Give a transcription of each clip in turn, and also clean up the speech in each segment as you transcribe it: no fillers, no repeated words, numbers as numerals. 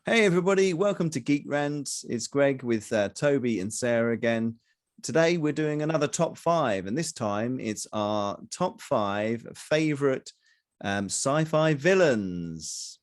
Hey everybody, welcome to Geek Rant. It's Greg with Toby and Sarah again. Today we're doing another top five, and this time it's our top five favorite sci-fi villains.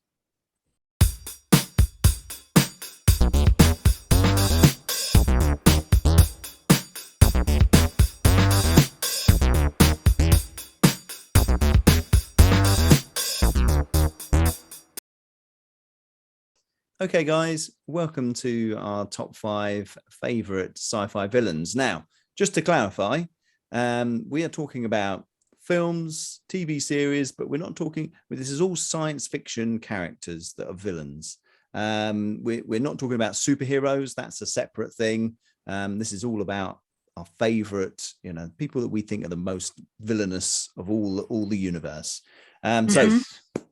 Okay, guys, welcome to our top five favorite sci-fi villains. Now, just to clarify, we are talking about films, TV series, but we're not talking, this is all science fiction characters that are villains. We're not talking about superheroes. That's a separate thing. This is all about our favorite, people that we think are the most villainous of all the universe. So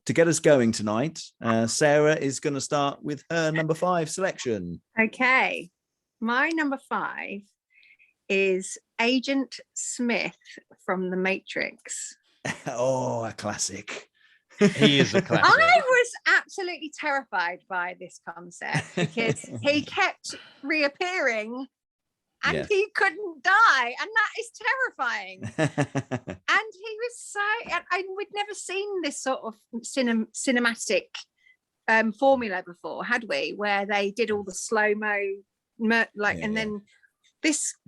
to get us going tonight, Sarah is going to start with her number five selection. Okay, my number five is Agent Smith from The Matrix. Oh, a classic. He is a classic. I was absolutely terrified by this concept because he kept reappearing and he couldn't die, and that is terrifying. And he was so, we'd never seen this sort of cinematic formula before, had we? Where they did all the slow-mo, and then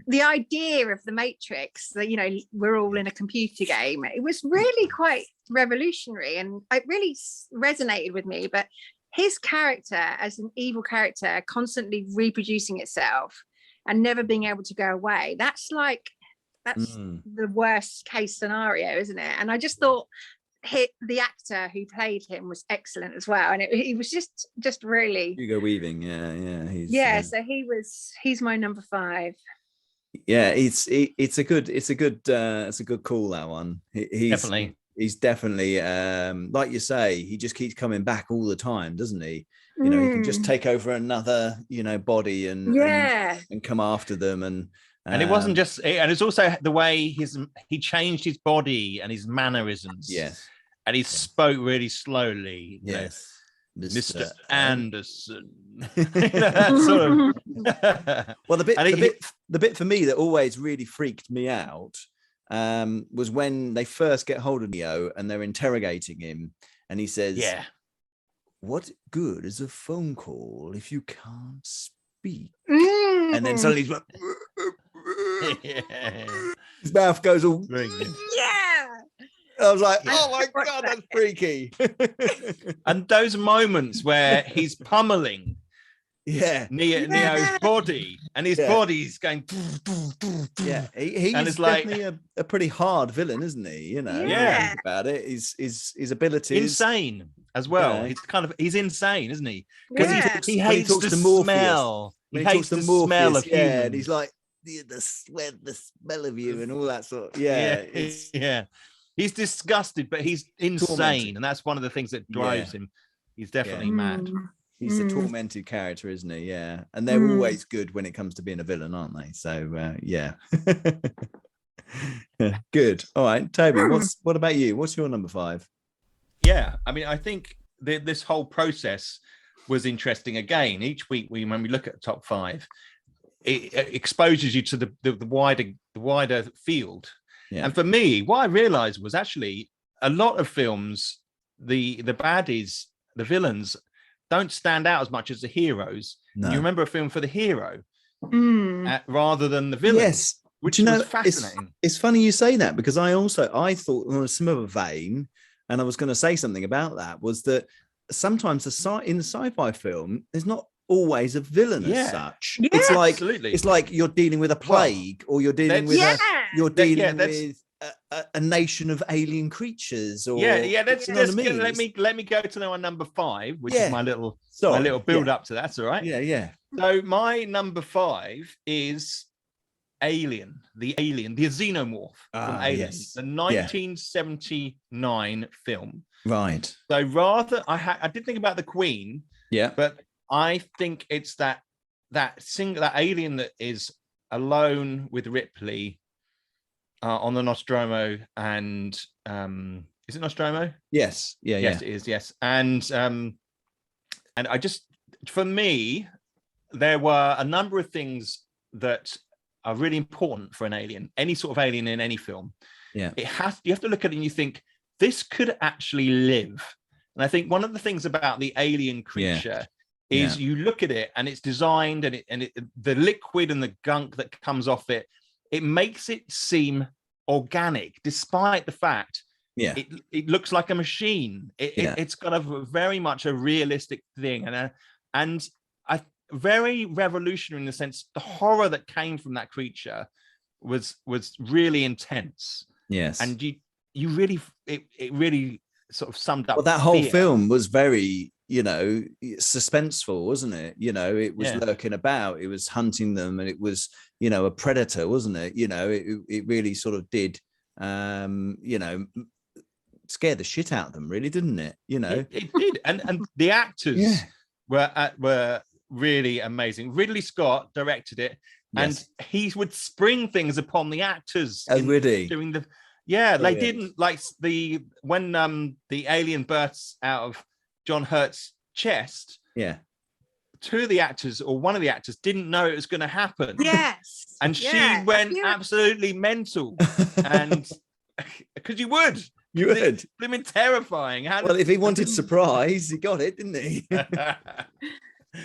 the idea of the Matrix, that we're all in a computer game. It was really quite revolutionary, and it really resonated with me. But his character as an evil character, constantly reproducing itself and never being able to go away, that's the worst case scenario, isn't it? And I just thought the actor who played him was excellent as well, and he was just really Hugo Weaving. So he's my number five. Yeah, it's a good call, that one. He's definitely like you say, he just keeps coming back all the time, doesn't he? He can just take over another body and come after them, and it wasn't just, and it's also the way he changed his body and his mannerisms. Yes, and he spoke really slowly. Yes, Mr. Anderson. That sort of. Well, the bit for me that always really freaked me out was when they first get hold of Neo and they're interrogating him, and he says, "Yeah, what good is a phone call if you can't speak?" And then suddenly he's like, his mouth goes all, I was like, oh my God, that's freaky. And those moments where he's pummeling Neo's body, and his body's going, he's definitely a pretty hard villain, isn't he? Think about it, his abilities, insane as well. He's insane, isn't he? Because he hates the smell. He hates the smell of humans. And he's like, the smell of you and all that sort of, he's disgusted, but he's insane, tormented. And that's one of the things that drives him. He's definitely mad. He's a tormented character, isn't he? Yeah, and they're always good when it comes to being a villain, aren't they? So good. All right, Toby, what about you? What's your number five? Yeah, I mean, I think this whole process was interesting. Again, each week when we look at the top five, it exposes you to the wider field. Yeah. And for me, what I realized was actually a lot of films, the baddies, the villains, don't stand out as much as the heroes. No. You remember a film for the hero rather than the villain? Yes, which was fascinating. It's funny you say that, because I thought in a similar vein, and I was going to say something about that, was that sometimes in the sci-fi film, there's not always a villain as such. Yeah, it's like you're dealing with a plague, or you're dealing with a nation of alien creatures. Or let me go to my number five, which is my little build up to that. That's all right. Yeah. So my number five is the Xenomorph from Alien, the 1979 film. Right. So rather, I did think about the Queen. Yeah. But I think it's that alien that is alone with Ripley on the Nostromo, and is it Nostromo? Yes. Yeah. Yes, it is. Yes, and I just for me, there were a number of things that are really important for an alien, any sort of alien in any film. Yeah. You have to look at it and you think, this could actually live. And I think one of the things about the alien creature is you look at it and it's designed and the liquid and the gunk that comes off it, it makes it seem organic, despite the fact it looks like a machine. It's got a very much a realistic thing, and very revolutionary in the sense the horror that came from that creature was really intense. Yes, and you really it really sort of summed up. Well, that whole film was very, suspenseful, wasn't it? It was lurking about, it was hunting them, and it was, a predator, wasn't it? It really sort of did, scare the shit out of them, really, didn't it? It did, and the actors were really amazing. Ridley Scott directed it, and he would spring things upon the actors. Doing the they didn't like when the alien bursts out of John Hurt's chest. Two of the actors, or one of the actors, didn't know it was going to happen. Yes, and she went absolutely mental, and because you would. Blimmin' terrifying. Well, if he wanted surprise, he got it, didn't he?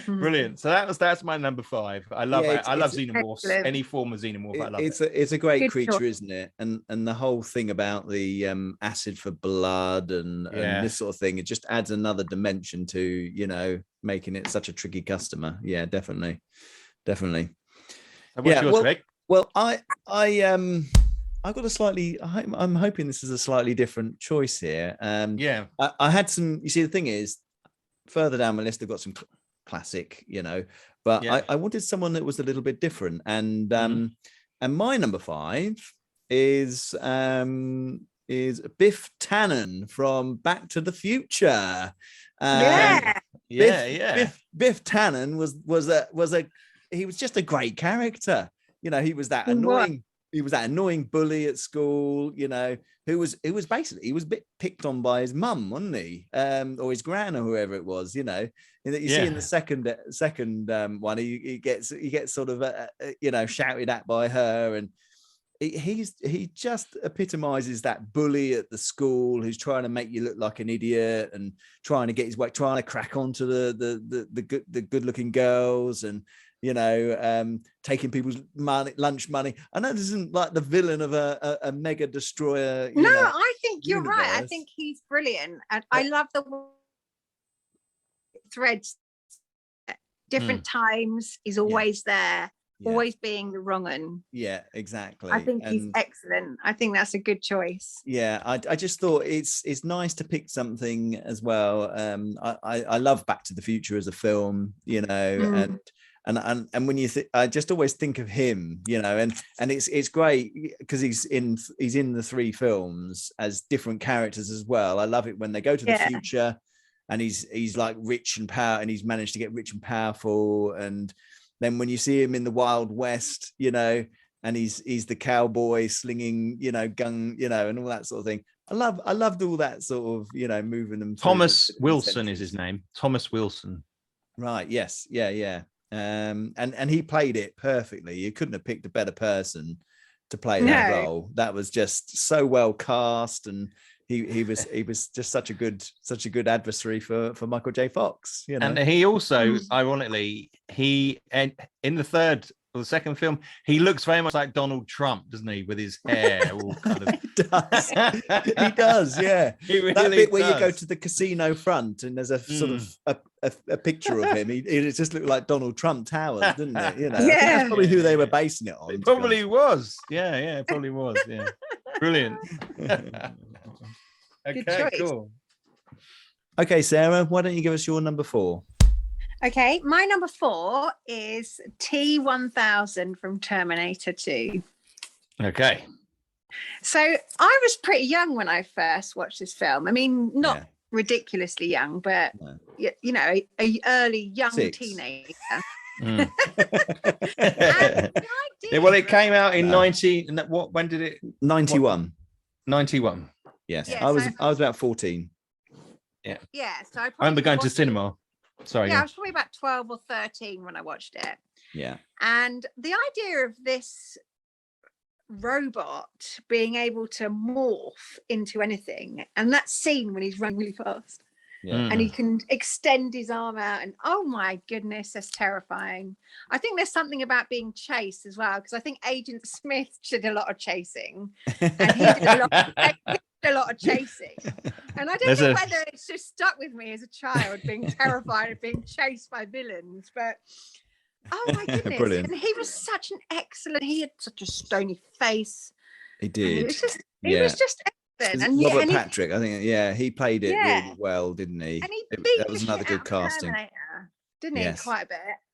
Brilliant. So that's my number 5. I love it. I love xenomorphs. Excellent. Any form of xenomorph, I love it. It's a great creature, isn't it? And the whole thing about the acid for blood and this sort of thing, it just adds another dimension to making it such a tricky customer. Yeah, definitely. What's yours, Greg? Well, I've got a slightly. I'm hoping this is a slightly different choice here. I had some. You see, the thing is, further down my list, I've got some classic, but I wanted someone that was a little bit different. And my number 5 is Biff Tannen from Back to the Future. Biff Tannen he was just a great character. He was that annoying. He was that annoying bully at school, who was basically, he was a bit picked on by his mum, wasn't he? Or his gran, or whoever it was, And that you see in the second one, he gets sort of shouted at by her, and he just epitomizes that bully at the school who's trying to make you look like an idiot and trying to get his way, trying to crack onto the good looking girls, and taking people's lunch money. I know this isn't like the villain of a mega destroyer. I think you're right. I think he's brilliant, and I love the threads. Different times, he's always there, always being the wrong one. Yeah, exactly. I think he's excellent. I think that's a good choice. Yeah, I just thought it's nice to pick something as well. I love Back to the Future as a film, and when you I just always think of him, and it's great because he's in the 3 films as different characters as well. I love it when they go to the future, and he's like rich and power, and he's managed to get rich and powerful. And then when you see him in the Wild West, and he's the cowboy slinging, gun, and all that sort of thing. I loved all that sort of, moving them. Thomas Wilson is his name. Thomas Wilson. Right. Yes. Yeah. And he played it perfectly. You couldn't have picked a better person to play that role. That was just so well cast, and he was just such a good adversary for Michael J. Fox. And he also, ironically, in the third or the second film, he looks very much like Donald Trump, doesn't he, with his hair all kind of. He does, yeah. He really that bit where you go to the casino front and there's a sort of a picture of him. He just looked like Donald Trump Towers, didn't it? That's probably who they were basing it on. It probably was. Yeah, it probably was. Yeah, brilliant. Okay, cool. Okay, Sarah, why don't you give us your number 4? Okay, my number 4 is T1000 from Terminator 2. Okay. So I was pretty young when I first watched this film. I mean, not ridiculously young, but a early young 6. teenager. Well, it came out in 90. When did it? 91. 91. Yes, I was about 14. Yeah. So I remember going to cinema. Sorry. Yeah, I was probably about 12 or 13 when I watched it. Yeah. And the idea of this robot being able to morph into anything, and that scene when he's running really fast, and he can extend his arm out, and oh my goodness, that's terrifying. I think there's something about being chased as well, because I think Agent Smith did a lot of chasing, and he did a lot of chasing, and I don't know whether it's just stuck with me as a child, being terrified of being chased by villains. But oh my goodness, Brilliant. and he was such an excellent, he had such a stony face. He did. He was just excellent. And Robert Patrick, I think, he played it really well, didn't he? And he That was another good casting. Terminator, didn't he? Quite a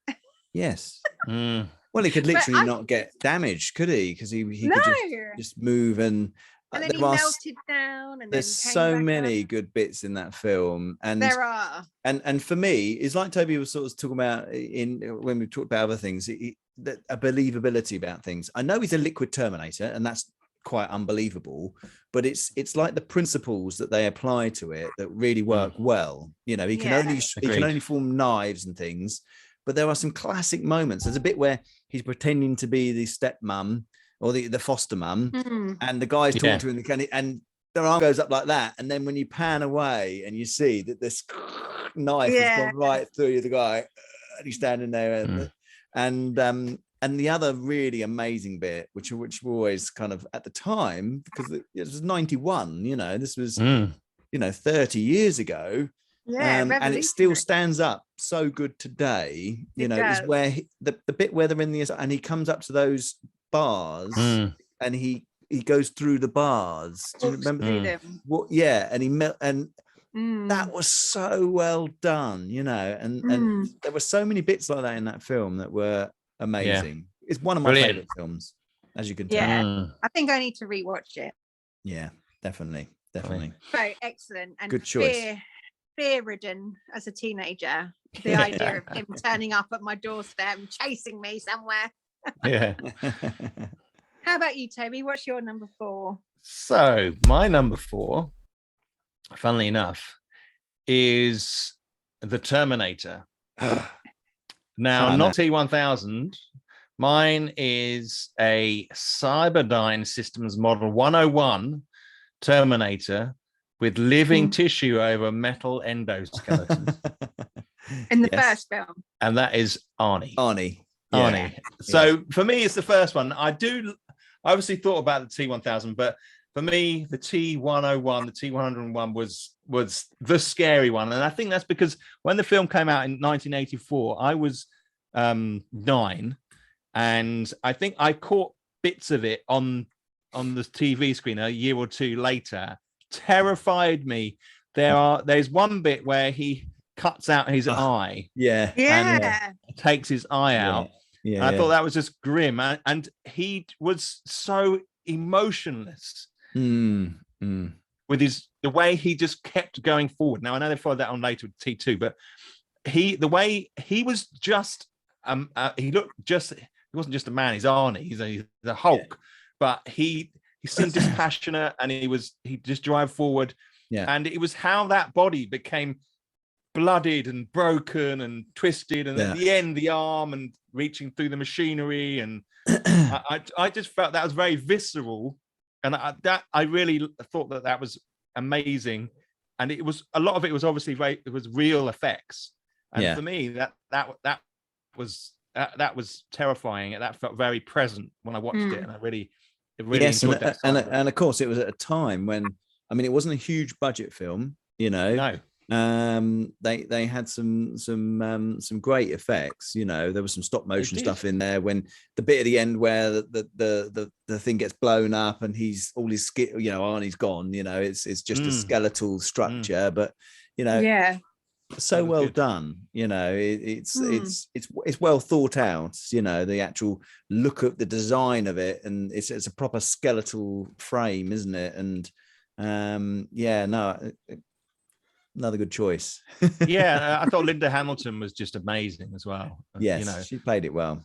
bit. Yes. Well, he could literally not get damaged, could he? Because he could just move, and then he melted down. And there's so many good bits in that film, and there are. And for me, it's like Toby was sort of talking about when we talked about other things, a believability about things. I know he's a liquid Terminator, and that's quite unbelievable, but it's like the principles that they apply to it that really work well. You know, he can only form knives and things, but there are some classic moments. There's a bit where he's pretending to be the stepmom or the foster mum, and the guy's talking to him, and their arm goes up like that, and then when you pan away and you see that this knife has gone right through the guy, and he's standing there, and the other really amazing bit, which were always kind of at the time, because it was 91, this was 30 years ago, and it still stands up so good today. Is where the bit where they're in and he comes up to those bars, and he goes through the bars. Do you remember? And that was so well done, and there were so many bits like that in that film that were amazing. It's one of my favorite films, as you can tell. I think I need to rewatch it. Yeah, definitely. So excellent, and good choice. Fear-ridden as a teenager. The idea of him turning up at my doorstep and chasing me somewhere. How about you, Toby? What's your number 4? So my number 4, funnily enough, is the Terminator. Now, not T1000. Mine is a Cyberdyne Systems Model 101 Terminator with living tissue over metal endoskeleton. In the first film. And that is Arnie. Arnie. So for me, it's the first one. I obviously thought about the T1000, but for me, the T101, the T101 was the scary one. And I think that's because when the film came out in 1984, I was 9, and I think I caught bits of it on the TV screen a year or two later. Terrified me. There's one bit where he cuts out his eye, and takes his eye out. I thought that was just grim, and he was so emotionless with the way he just kept going forward. Now I know they followed that on later with T2, but the way he was just he wasn't just a man. He's Arnie. He's a Hulk, but he seemed dispassionate, and he just drive forward. And it was how that body became bloodied and broken and twisted, and at the end the arm and reaching through the machinery, and I just felt that was very visceral, and I really thought that was amazing. And it was a lot of it was obviously it was real effects, and for me that was terrifying, and that felt very present when I watched it, and I really enjoyed that. And of course, it was at a time when, I mean, it wasn't a huge budget film, No. They had some great effects. There was some stop motion stuff in there when the bit at the end where the thing gets blown up and he's all his skin, Arnie's gone. It's just a skeletal structure, but so well done. It's well thought out. The actual look at the design of it, and it's a proper skeletal frame, isn't it? And another good choice. I thought Linda Hamilton was just amazing as well. Yes, she played it well.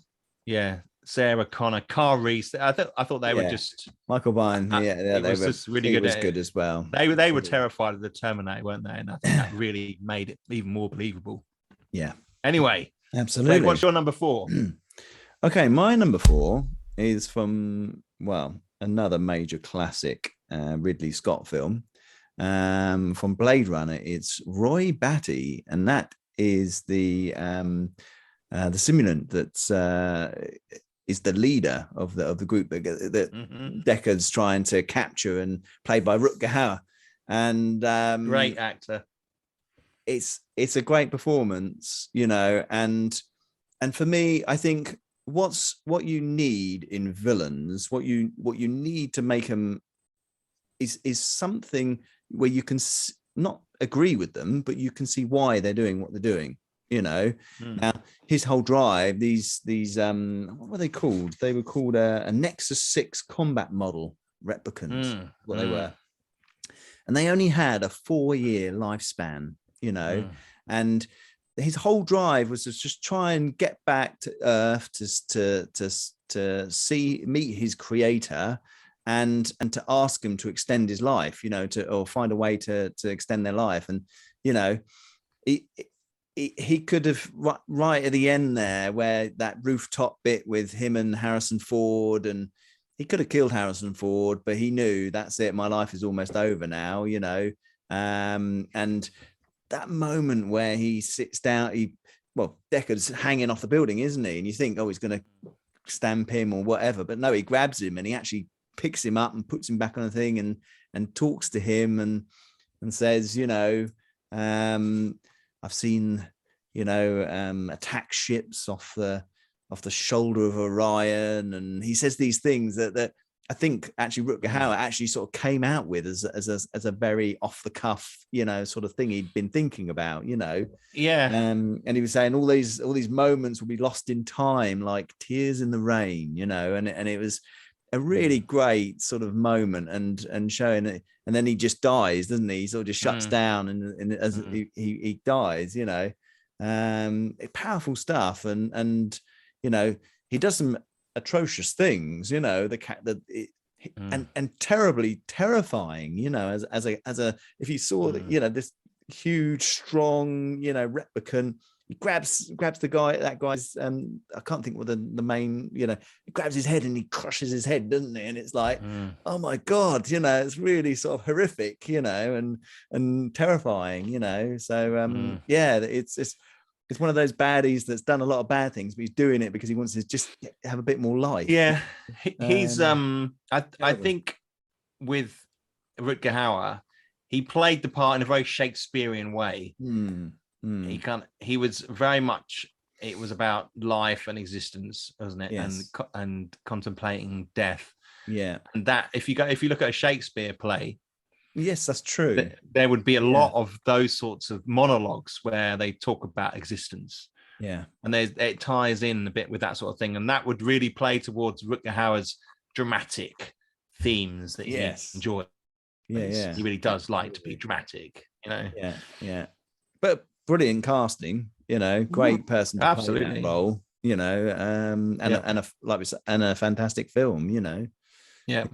Sarah Connor, Carl Reese. I thought they were just Michael Biehn. They were just really good. Was good as well. They were terrified of the Terminator, weren't they? And I think that really made it even more believable. Yeah. Anyway, Absolutely. Greg, what's your number 4? Okay, my number 4 is from, well, another major classic Ridley Scott film from Blade Runner. It's Roy Batty, and that is the simulant that is the leader of the group that Deckard's trying to capture, and played by Rutger Hauer. And great actor. It's a great performance, you know, and for me, I think what you need in villains, what you need to make them is something where you can not agree with them, but you can see why they're doing what they're doing. You know, now his whole drive, these what were they called? They were called a Nexus 6 combat model replicants. What they were, and they only had a 4-year lifespan. You know, and his whole drive was to just try and get back to Earth to meet his creator, and to ask him to extend his life, you know, or find a way to extend their life. And, you know, he could have, right at the end there, where that rooftop bit with him and Harrison Ford, and he could have killed Harrison Ford, but he knew, that's it, my life is almost over now, you know. And that moment where he sits down, Deckard's hanging off the building, isn't he? And you think, oh, he's going to stamp him or whatever, but no, he grabs him and he actually picks him up and puts him back on the thing, and talks to him and says, you know, I've seen, you know, attack ships off the shoulder of Orion, and he says these things that I think actually Rutger Hauer actually sort of came out with as a very off the cuff, you know, sort of thing he'd been thinking about, you know. Yeah. And he was saying all these moments will be lost in time, like tears in the rain, you know, and it was a really great sort of moment, and showing it. And then he just dies, doesn't he? He sort of just shuts down, and as he dies, you know. Powerful stuff, and you know, he does some atrocious things, you know, and terribly terrifying, you know, as a if you saw that, you know, this huge, strong, you know, replicant, he grabs that guy's I can't think what the main, you know, he grabs his head and he crushes his head, doesn't he? And it's like, oh my God, you know, it's really sort of horrific, you know, and terrifying, you know. So yeah, it's one of those baddies that's done a lot of bad things, but he's doing it because he wants to just have a bit more life. Yeah, he's I think with Rutger Hauer, he played the part in a very Shakespearean way. He was very much, it was about life and existence, wasn't it? Yes. And contemplating death. Yeah, and that if you look at a Shakespeare play. Yes, that's true. There would be a lot of those sorts of monologues where they talk about existence. Yeah. And it ties in a bit with that sort of thing. And that would really play towards Rutger Hauer's dramatic themes that he enjoys. Yeah. He really does like to be dramatic, you know? Yeah. But brilliant casting, you know, great person to play that role, you know, and a fantastic film, you know. Yeah.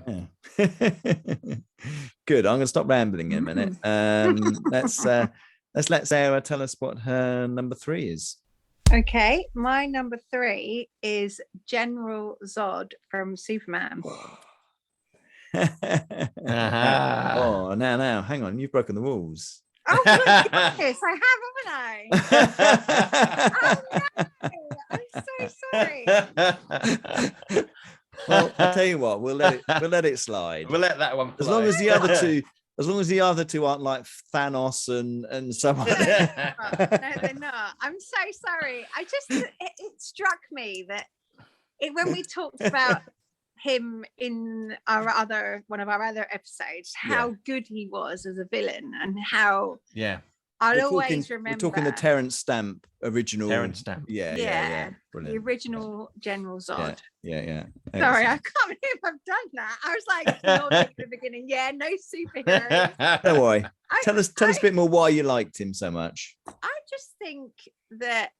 Good. I'm going to stop rambling in a minute. Let's let Sarah tell us what her number 3 is. Okay, my number 3 is General Zod from Superman. Oh, now, hang on, you've broken the rules. Oh, goodness, I have, haven't I? Oh, no, I'm so sorry. Well, I'll tell you what, we'll let it slide. We'll let that one fly. As long as the other two aren't like Thanos and someone. No, they're not. I'm so sorry. It struck me that when we talked about him in one of our other episodes, how good he was as a villain, and how I'll always remember. We're talking the Terrence Stamp original. Terrence Stamp. Yeah. The original General Zod. Yeah. Sorry, I can't believe I've done that. I was like, at the beginning, no superheroes. Don't worry. Tell us a bit more why you liked him so much. I just think that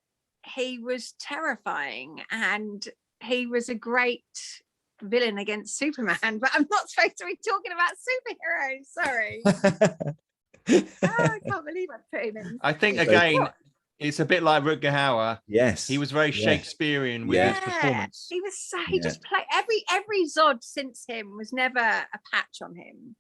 he was terrifying, and he was a great villain against Superman, but I'm not supposed to be talking about superheroes. Sorry. I can't believe I put him in. I think again, it's a bit like Rutger Hauer. Yes, He was very Shakespearean with his performance. He was he just played every Zod since him was never a patch on him.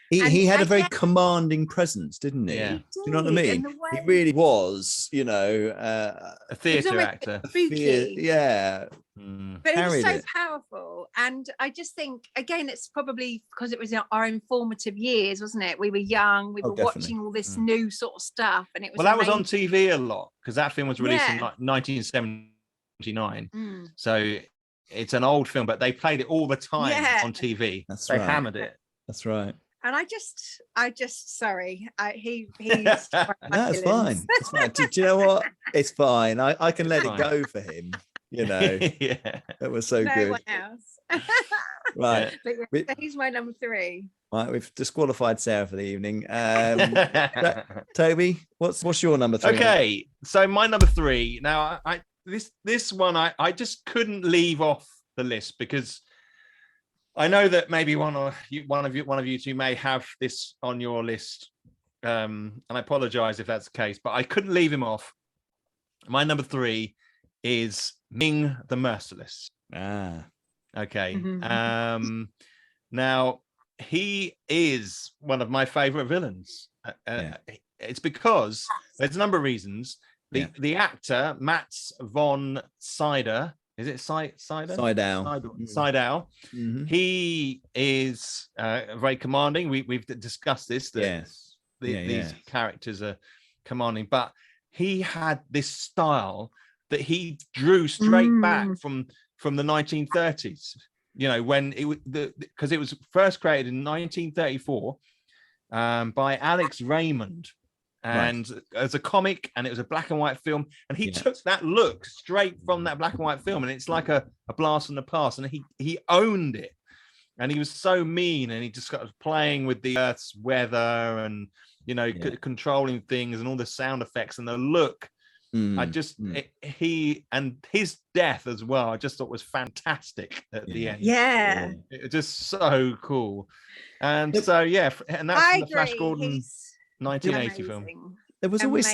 He had a very commanding presence, didn't he? Yeah. Do you know what I mean? He really was, a theatre actor. Yeah. But it was so powerful. And I just think, again, it's probably because it was our informative years, wasn't it? We were young, we were watching all this new sort of stuff. And it was that was on TV a lot because that film was released in 1979. So it's an old film, but they played it all the time on TV. They hammered it. That's right. And I just sorry. He's no, it's fine. It's fine. Do you know what? It's fine. I can let it go for him. You know, that was so good. No one else. Right. But he's my number 3. Right, we've disqualified Sarah for the evening. Toby, what's your number 3? Okay, so my number 3. Now, this one I just couldn't leave off the list because I know that maybe one of you two may have this on your list, and I apologize if that's the case, but I couldn't leave him off. My number 3 is Ming the Merciless. Okay. Now he is one of my favorite villains. It's because there's a number of reasons. The actor Mats von Sydow. Is it Sydow? Sydow. He is very commanding. We've discussed this. These characters are commanding, but he had this style that he drew straight back from the 1930s. You know, when because it was first created in 1934 by Alex Raymond. And as a comic, and it was a black and white film, and he took that look straight from that black and white film, and it's like a blast from the past, and he owned it, and he was so mean, and he just got playing with the Earth's weather, and controlling things, and all the sound effects, and the look. He and his death as well, I just thought was fantastic at the end. It was just so cool, and and that's from the Flash Gordon 1980 film. There was always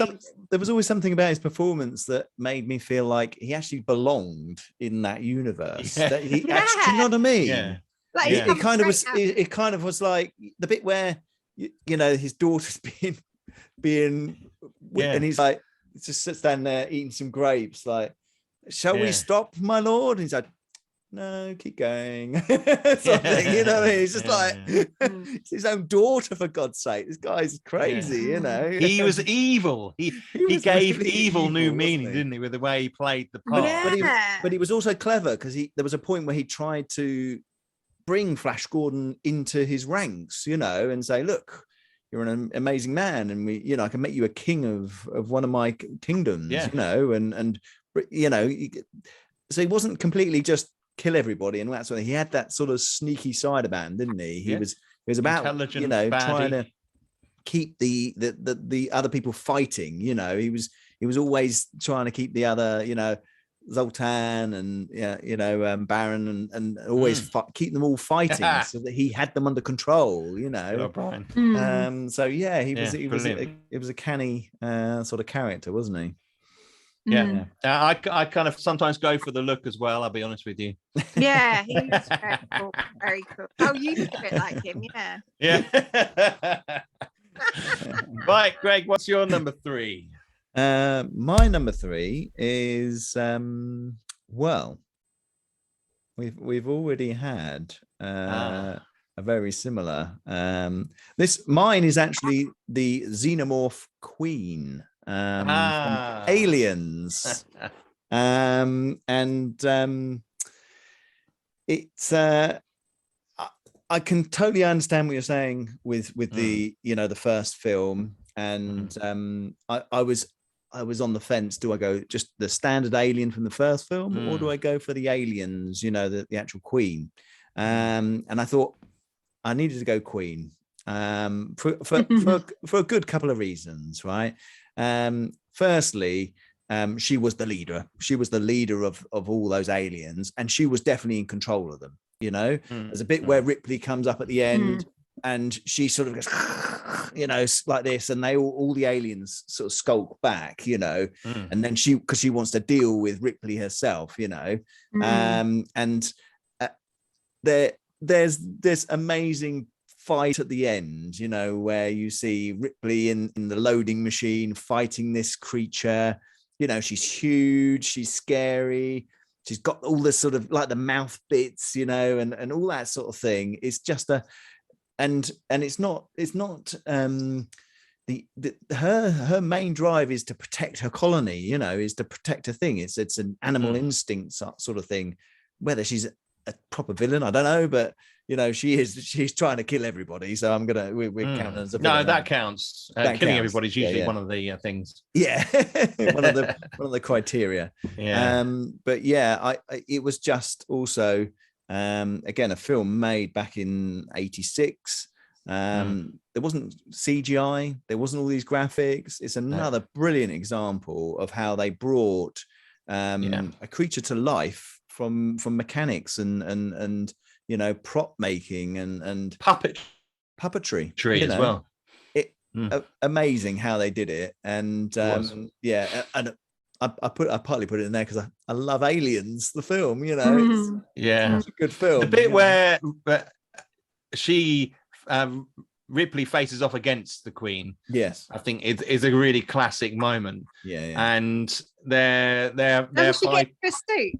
something about his performance that made me feel like he actually belonged in that universe. That he actually, do you know what I mean? Like it kind of was. It kind of was like the bit where his daughter's being, and he's like, just sits down there eating some grapes. Like, shall we stop, my lord? And he's like, no, keep going. Something, you know what I mean? It's just like it's his own daughter, for God's sake. This guy's crazy, you know. He was evil. He gave really evil new meaning, didn't he, with the way he played the part. But he was also clever because there was a point where he tried to bring Flash Gordon into his ranks, and say, look, you're an amazing man, and I can make you a king of one of my kingdoms, and so he wasn't completely just kill everybody and that's what he had. That sort of sneaky side about him, didn't he? He was about trying to keep the other people fighting. He was always trying to keep the other Zoltan and Baron and always keep them all fighting so that he had them under control. So he was a canny sort of character, wasn't he? I kind of sometimes go for the look as well, I'll be honest with you. He was very cool. Oh, you look a bit like him. Right, Greg, what's your number 3? My number 3 is we've already had a very similar mine is actually the Xenomorph Queen from Aliens. It's I can totally understand what you're saying with the the first film, and I was on the fence. Do I go just the standard alien from the first film, or do I go for the aliens, the actual Queen? And I thought I needed to go Queen for a good couple of reasons, right? Firstly, she was the leader. She was the leader of all those aliens, and she was definitely in control of them. There's a bit where Ripley comes up at the end, and she sort of goes, like this, and they all the aliens sort of skulk back, Mm. and then because she wants to deal with Ripley herself, and there's this amazing fight at the end, where you see Ripley in the loading machine fighting this creature. She's huge, she's scary, she's got all this sort of like the mouth bits, and all that sort of thing. It's just and it's not her main drive is to protect her colony, is to protect her thing. It's an animal instinct sort of thing. Whether she's a proper villain, I don't know, but she's trying to kill everybody. So we're counting as a villain. No, that counts. Killing everybody is usually one of the things. Yeah, one of the criteria. Yeah. But it was just also again a film made back in '86. There wasn't CGI, there wasn't all these graphics. It's another brilliant example of how they brought a creature to life from mechanics and prop making and puppetry as well. Amazing how they did it. And and I partly put it in there because I love Aliens, the film. It's a good film. The bit where she Ripley faces off against the Queen. Yes, I think is a really classic moment. And they're she get a suit.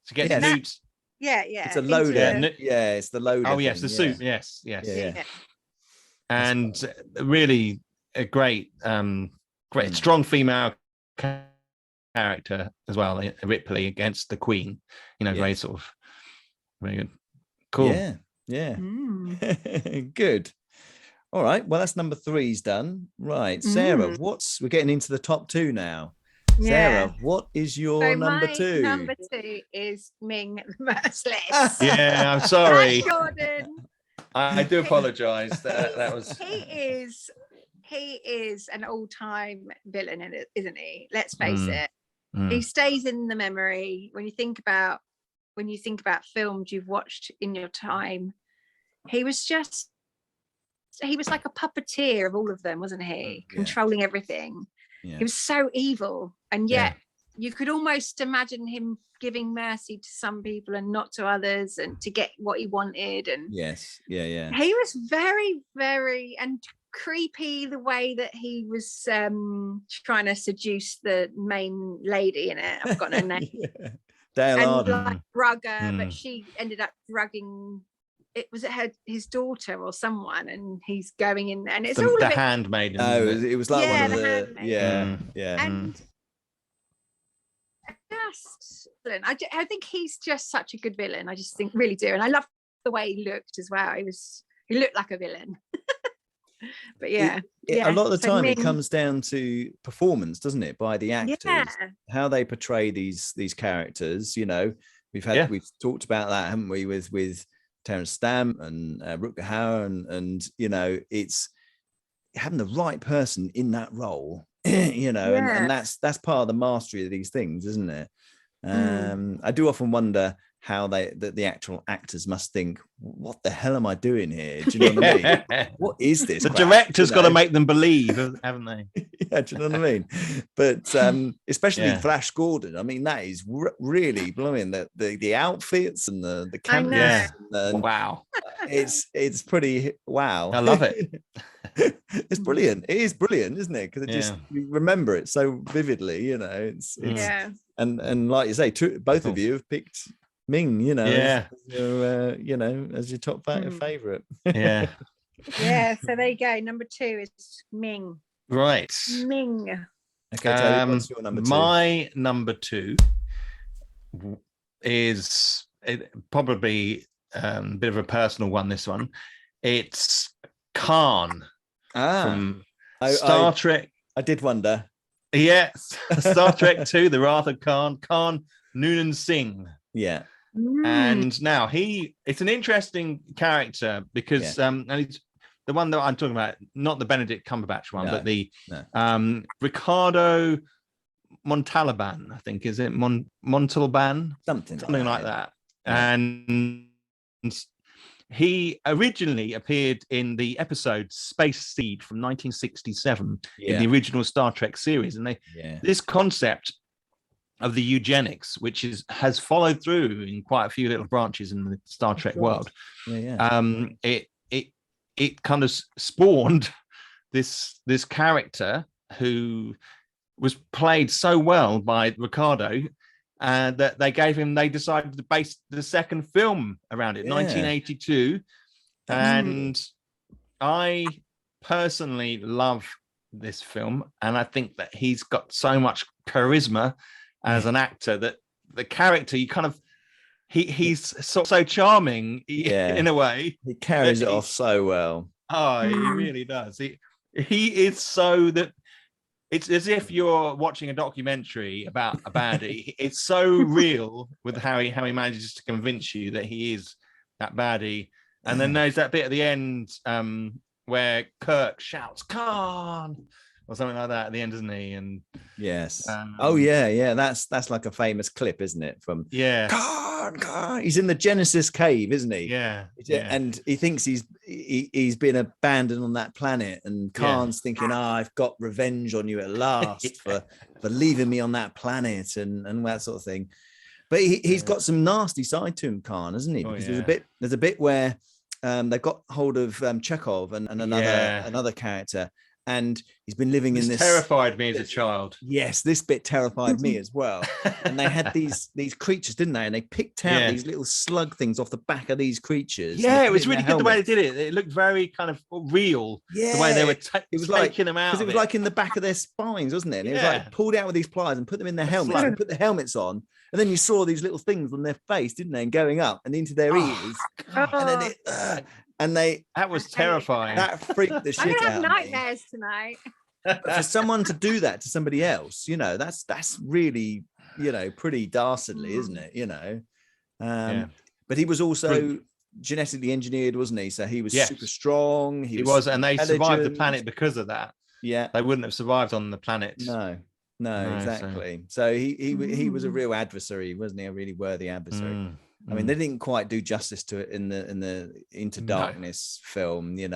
To get Newt. Yeah. It's a loader. It's the loader. Oh yes, the suit. Yes. Yeah. And really a great strong female character as well, Ripley against the Queen. Very sort of very good. Cool. Yeah. Good. All right. Well, that's number 3's done. Right. Sarah, we're getting into the top 2 now. Sarah, what is your number 2? Number 2 is Ming the Merciless. Yeah, I'm sorry. Jordan. I do apologize. That was. He is an all-time villain, isn't he? Let's face it. He stays in the memory. When you think about films you've watched in your time, he was like a puppeteer of all of them, wasn't he? Controlling everything. He was so evil, and yet you could almost imagine him giving mercy to some people and not to others, and to get what he wanted. And he was very, very creepy, the way that he was trying to seduce the main lady in it. I've got her name. Dale Arden. Like drug her, but she ended up drugging. Was his daughter or someone, and he's going in there, and it's all the handmaiden. Oh, it was like one of the and just I think he's just such a good villain. I just really do, and I love the way he looked as well. He looked like a villain. But a lot of the time it comes down to performance, doesn't it, by the actors, how they portray these characters. We've talked about that, haven't we, with Terrence Stamp and Rutger Hauer, and it's having the right person in that role, and that's part of the mastery of these things, isn't it? I do often wonder how the actual actors must think, what the hell am I doing here? Do you know what I mean? What is this? The director's got to make them believe, haven't they? Yeah, do you know what I mean? But especially Flash Gordon, I mean, that is really blowing. The outfits and the cameras. Wow. It's pretty wow. I love it. It's brilliant. It is brilliant, isn't it? Because you remember it so vividly. It's and like you say, both of you have picked Ming, as your top favorite. Yeah. So there you go. Number 2 is Ming. Right. Ming. Okay, what's your number 2? My number 2 is probably a bit of a personal one. This one, it's Khan from Star Trek. I did wonder. Yes, Star Trek 2, The Wrath of Khan. Khan Noonan Singh. Yeah. And now it's an interesting character because and it's the one that I'm talking about, not the Benedict Cumberbatch one, but the Ricardo Montaliban, I think, is it Montalban? Something like that. And he originally appeared in the episode Space Seed from 1967 in the original Star Trek series. And this concept of the eugenics, which has followed through in quite a few little branches in the Star Trek world. It kind of spawned this character who was played so well by Ricardo, that they decided to base the second film around it, 1982. And I personally love this film, and I think that he's got so much charisma as an actor that the character, you kind of, he's so charming in a way. He carries it off so well. Oh, he really does. He is so that it's as if you're watching a documentary about a baddie. It's so real with how he manages to convince you that he is that baddie. And then there's that bit at the end where Kirk shouts "Khan" or something like that at the end, isn't he? And yes. That's like a famous clip, isn't it? From Khan. He's in the Genesis cave, isn't he? And he thinks he's been abandoned on that planet, and Khan's thinking, I've got revenge on you at last for leaving me on that planet and that sort of thing. But he's got some nasty side to him, Khan, hasn't he? Because there's a bit where they've got hold of Chekhov and another character, and he's been living in this. Terrified me as a child. Yes, this bit terrified me as well. And they had these creatures, didn't they? And they picked out these little slug things off the back of these creatures. Yeah, it was really good the way they did it. It looked very kind of real. Yeah, the way they were taking them out. Because it was like in the back of their spines, wasn't it? And it was like pulled out with these pliers and put them in their helmets and put the helmets on. And then you saw these little things on their face, didn't they? And going up and into their ears. And then that was terrifying. That freaked the shit out. I have nightmares tonight. But for someone to do that to somebody else, that's really, pretty dastardly, isn't it? But he was also genetically engineered, wasn't he? So he was super strong. He was, and they survived the planet because of that. Yeah, they wouldn't have survived on the planet. No, exactly. So he was a real adversary, wasn't he? A really worthy adversary. I mean, they didn't quite do justice to it in the Into Darkness film, And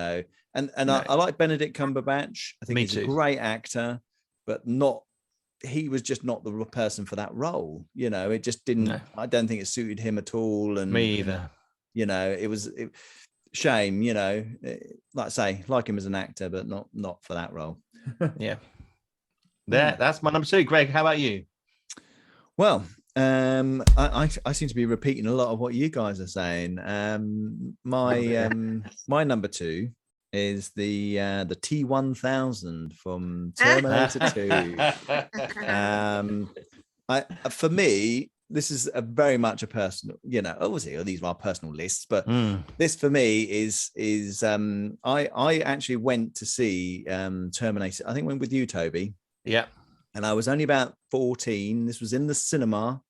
I like Benedict Cumberbatch. I think he's a great actor, but he was just not the person for that role. It just didn't. I don't think it suited him at all. And me either. It was shame. Like I say, like him as an actor, but not for that role. That's my number 2. Greg, how about you? Well, I seem to be repeating a lot of what you guys are saying. My number 2 is the T1000 from Terminator 2. For me, this is very much a personal, obviously these are our personal lists, but this for me is I actually went to see Terminator. I think went with you, Toby. Yeah. And I was only about 14. This was in the cinema.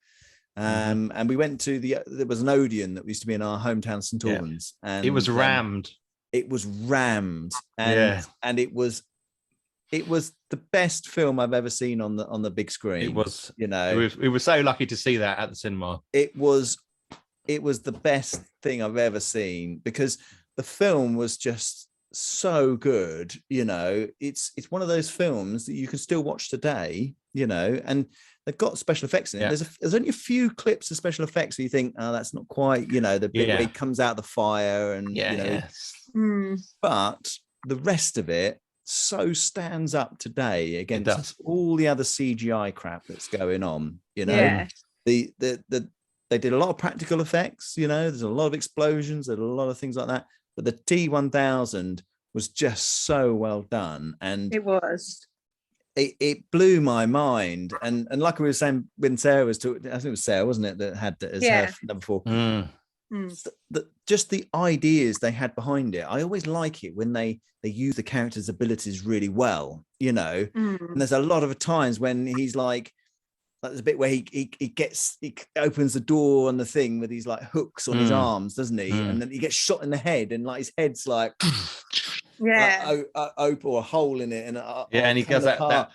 And we went to there was an Odeon that used to be in our hometown, St. Albans. And it was rammed. It was rammed. And it was the best film I've ever seen on the big screen. It was, we were so lucky to see that at the cinema. It was the best thing I've ever seen, because the film was just so good. It's one of those films that you can still watch today, and they've got special effects in it. There's only a few clips of special effects so you think, that's not quite, the bit where he comes out the fire and but the rest of it so stands up today against all the other CGI crap that's going on. They did a lot of practical effects, there's a lot of explosions, there's a lot of things like that. But the T1000 was just so well done, and it blew my mind. And like we were saying when Sarah was talking, I think it was Sarah, wasn't it, that had it as her number 4. Just the ideas they had behind it. I always like it when they use the character's abilities really well, and there's a lot of times when he's like there's a bit where he opens the door on the thing with these like hooks on his arms, doesn't he? And then he gets shot in the head, and like his head's like open or a hole in it, and and he goes that kind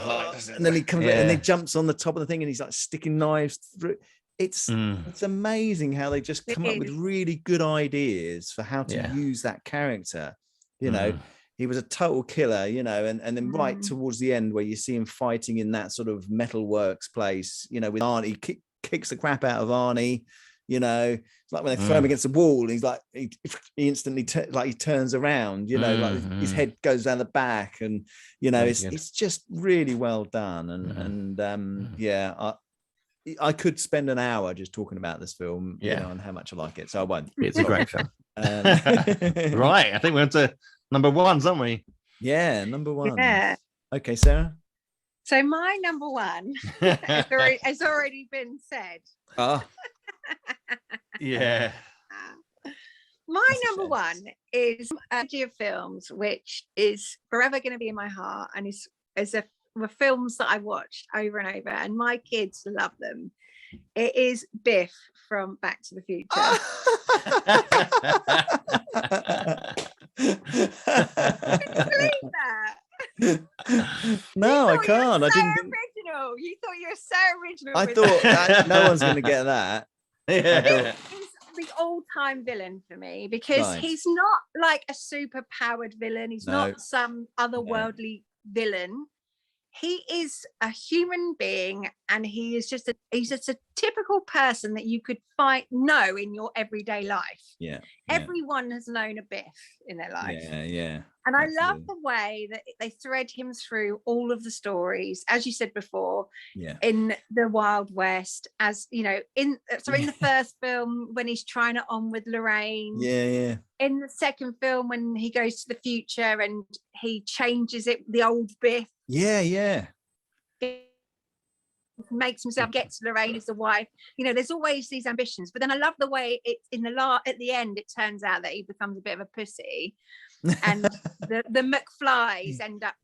of like, and then he comes and he jumps on the top of the thing, and he's like sticking knives through. it's amazing how they just come up with really good ideas for how to use that character. You know, he was a total killer, you know, and then right towards the end where you see him fighting in that sort of metalworks place, you know, with Arnie, kicks the crap out of Arnie. You know, it's like when they throw him against the wall, he's like, he instantly he turns around, you know, like his head goes down the back, and you know, it's just really well done. And I could spend an hour just talking about this film, you know, and how much I like it. So I won't. It's a great film. Right, I think we're on to number ones, aren't we? Yeah, number one. Yeah. Okay, Sarah. So my number one has already been said. Ah. Yeah. My number one is a trilogy of films which is forever going to be in my heart, and were films that I watched over and over, and my kids love them. It is Biff from Back to the Future. Can you believe that? No, I can't. I didn't. Original. You thought you were so original. I thought that no one's going to get that. Yeah. He's the all-time villain for me, because he's not like a super powered villain. He's not some otherworldly villain. He is a human being, and he's just a typical person that you could know in your everyday life. Yeah. Everyone has known a Biff in their life. Yeah. And I love the way that they thread him through all of the stories, as you said before, in the Wild West, as you know, in the first film when he's trying it on with Lorraine. Yeah. In the second film when he goes to the future and he changes it, the old Biff. Yeah. Makes himself get to Lorraine as a wife. You know, there's always these ambitions, but then I love the way it's at the end it turns out that he becomes a bit of a pussy, and the McFlys end up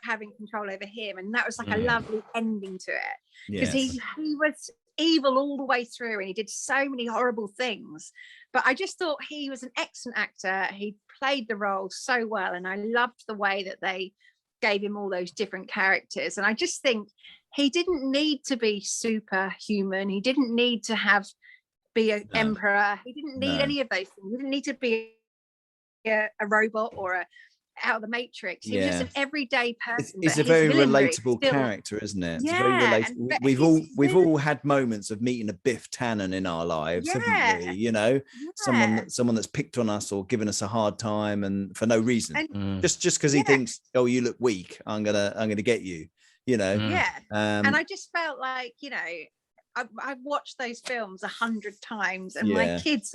having control over him, and that was like a lovely ending to it, because he was evil all the way through, and he did so many horrible things, but I just thought he was an excellent actor. He played the role so well, and I loved the way that they gave him all those different characters. And I just think he didn't need to be superhuman. He didn't need to be an emperor. He didn't need any of those things. He didn't need to be a robot or out of the Matrix. He was just an everyday person. It's a very relatable character, isn't it? It's very relatable. We've all had moments of meeting a Biff Tannen in our lives, haven't we? You know, someone that's picked on us or given us a hard time, and for no reason, just because he thinks, oh, you look weak, I'm gonna get you. You know. And I just felt like, you know, I've watched those films 100 times, and my kids,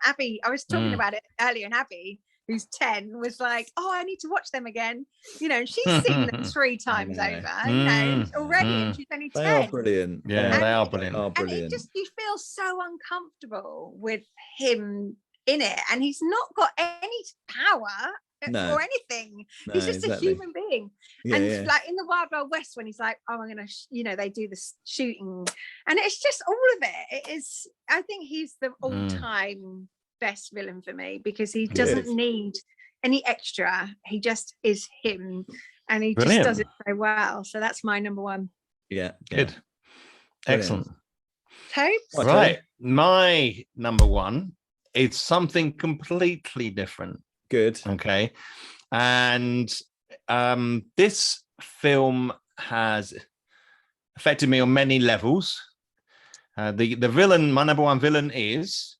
Abby, I was talking about it earlier, and Abby, who's 10, was like, oh, I need to watch them again, you know, and she's seen them 3 times over, you know, already, and she's only 10. They are brilliant. Yeah, they are brilliant. And you feel so uncomfortable with him in it, and he's not got any power or anything. He's just a human being. Like in the Wild Wild West, when he's like, oh, I'm gonna you know, they do this shooting, and it's just all of it is, I think he's the all-time best villain for me, because he doesn't need any extra. He just is him, and he just does it so well. So that's my number one. Good. Excellent. Tope? Right, my number one is something completely different. Good. Okay. And this film has affected me on many levels. The villain, my number one villain, is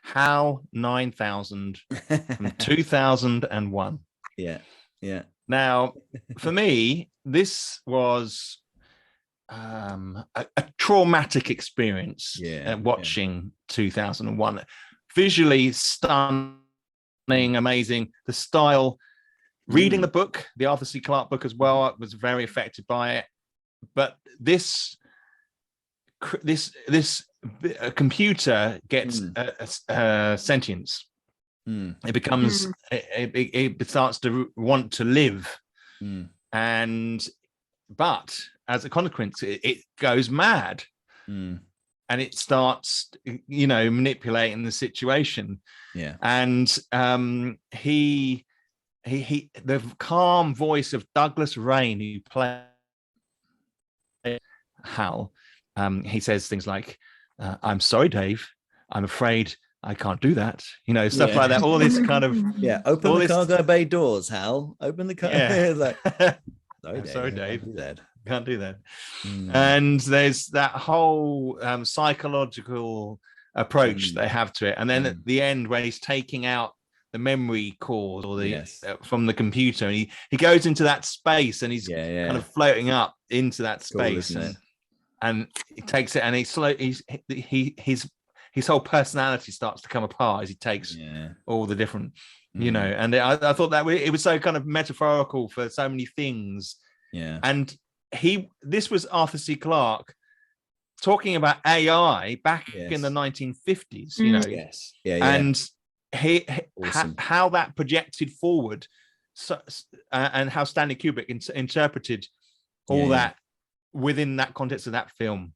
HAL 9000 from 2001. Yeah. Now, for me, this was a traumatic experience watching 2001. Visually stunning, amazing. The style, reading the book, the Arthur C. Clarke book as well, I was very affected by it. But this computer gets sentience. It becomes it starts to want to live, but as a consequence, it goes mad, and it starts, you know, manipulating the situation. And the calm voice of Douglas Rain, who played Hal, he says things like, I'm sorry, Dave. I'm afraid I can't do that. You know, stuff like that. All this kind of open all the this- cargo bay doors, Hal. Open the cargo. Yeah. Like, I'm sorry, Dave. Can't do that. Can't do that. Mm. And there's that whole psychological approach they have to it. And then at the end, when he's taking out the memory cores or the from the computer, and he goes into that space, and he's kind of floating up into that space, cool, and he takes it, and his whole personality starts to come apart as he takes all the different, you know. And I thought that it was so kind of metaphorical for so many things. Yeah. And this was Arthur C. Clarke talking about AI back in the 1950s, you know. Yes. And awesome. how that projected forward, and how Stanley Kubrick interpreted all that within that context of that film.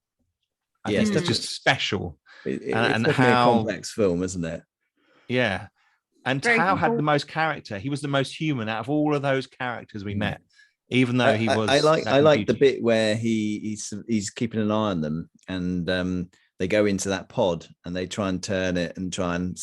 I think it's just special. And how a complex film, isn't it? Yeah. And Tao had the most character. He was the most human out of all of those characters we met, even though he was. I like the bit where he's keeping an eye on them, and they go into that pod and they try and turn it and turn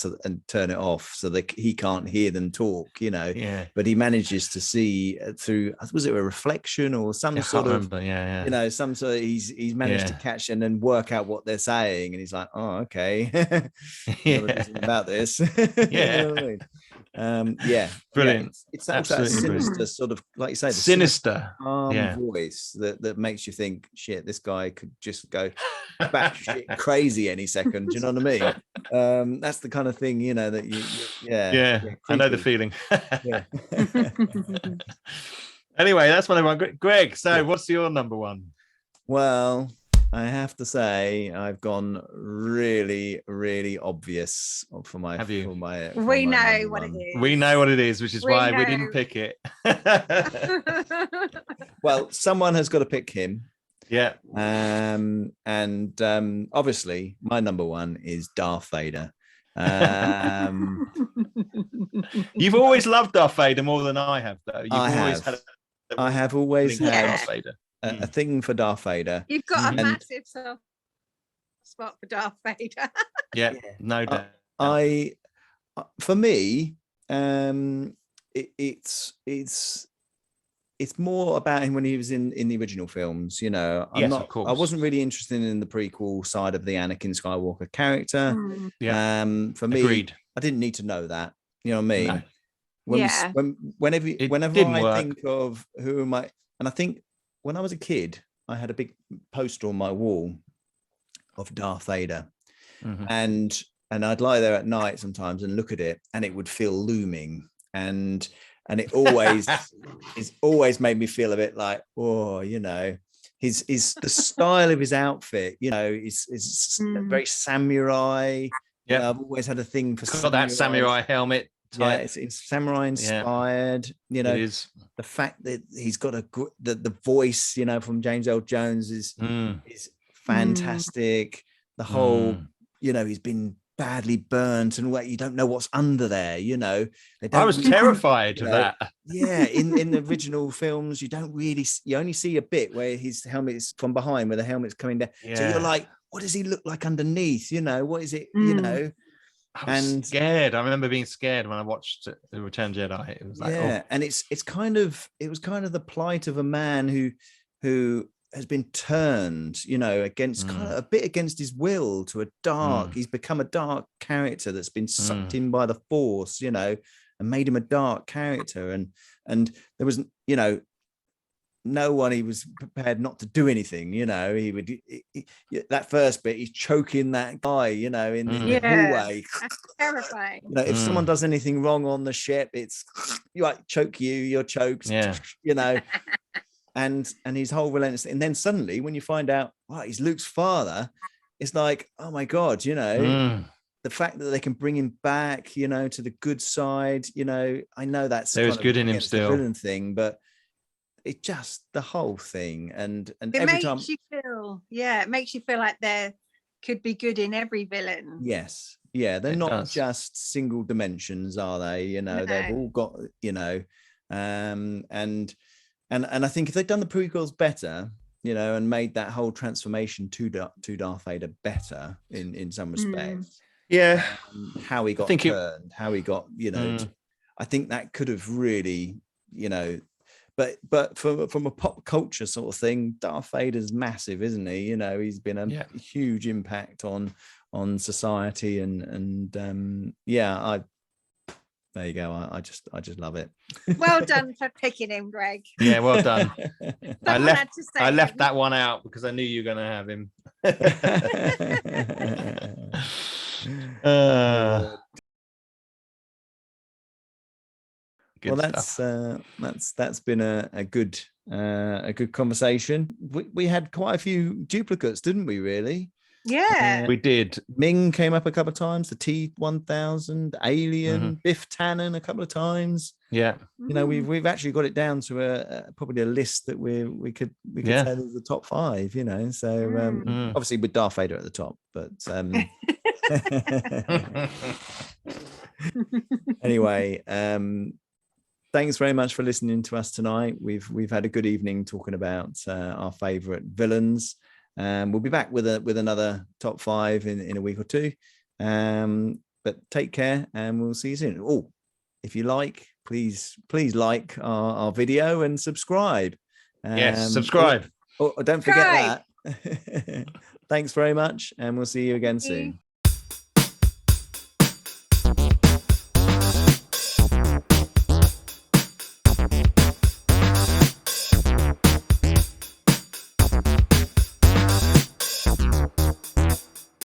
it off so that he can't hear them talk, you know. Yeah. But he manages to see through, was it a reflection or some sort of, you know, some sort of, he's managed to catch and then work out what they're saying, and he's like, oh, okay. About this. Yeah. You know what I mean? Brilliant. It's that sinister brilliant. Sort of, like you say, the sinister voice that makes you think, shit, this guy could just go batshit crazy any second. Do you know what I mean? That's the kind of thing, you know, that I know the feeling. Anyway, that's my number one. Greg, so what's your number one? Well, I have to say I've gone really, really obvious for my. Have you? We know what it is. We know what it is, which is why we didn't pick it. Well, someone has got to pick him. Yeah. Obviously, my number one is Darth Vader. You've always loved Darth Vader more than I have, though. I have always had Darth Vader. A thing for Darth Vader. You've got a massive soft spot for Darth Vader. Yeah, no doubt. For me, it's more about him when he was in the original films. You know, of course. I wasn't really interested in the prequel side of the Anakin Skywalker character. For me, agreed. I didn't need to know that. You know what I mean? No. Whenever I think of who am I, and I think when I was a kid, I had a big poster on my wall of Darth Vader, and I'd lie there at night sometimes and look at it, and it would feel looming, and it always made me feel a bit like, oh, you know, the style of his outfit, you know, is very samurai. Yeah, I've always had a thing for that samurai helmet. Yeah, it's samurai inspired. You know, it is. The fact that he's got the voice, you know, from James Earl Jones is fantastic. The whole, you know, he's been badly burnt and what, you don't know what's under there, you know. I was terrified of that. Yeah, in the original films, you only see a bit where his helmet is from behind, where the helmet's coming down. So you're like, what does he look like underneath? You know, what is it? You know. I was scared. I remember being scared when I watched The Return of the Jedi. It was like, and it was kind of the plight of a man who has been turned, you know, against kind of a bit against his will to a dark. He's become a dark character that's been sucked in by the Force, you know, and made him a dark character. And there was, you know, no one, he was prepared not to do anything, you know. He would that first bit, he's choking that guy, you know, in the hallway. That's terrifying. You know, if someone does anything wrong on the ship, it's you like choke you're choked, you know. And his whole relentless, and then suddenly when you find out, he's Luke's father, it's like, oh my God, you know, the fact that they can bring him back, you know, to the good side, you know, I know that's there's good in him still, the villain thing, but it just the whole thing, and it every makes time you feel, it makes you feel like there could be good in every villain. Yes, they're not just single dimensions, are they? You know, they've all got, you know, and I think if they'd done the prequels better, and made that whole transformation to Darth Vader better in some respects. Yeah, how he got turned, how he got, I think that could have really, but from a pop culture sort of thing, Darth Vader's massive, isn't he? He's been a huge impact on society, and there you go. I just love it. Well done for picking him, Greg. Yeah, well done. I left that one out because I knew you were going to have him. Well, that's been a good conversation. We had quite a few duplicates, didn't we? Really? Yeah, we did. Ming came up a couple of times. The T1000, Alien, Biff Tannen a couple of times. Yeah, we've actually got it down to probably a list that we could say there's the top 5. So obviously with Darth Vader at the top, but anyway, thanks very much for listening to us tonight. We've had a good evening talking about our favorite villains. We'll be back with another top 5 in a week or two. But take care, and we'll see you soon. Oh, if you like, please like our video and subscribe. Yes, subscribe. Don't forget that. Thanks very much, and we'll see you again soon.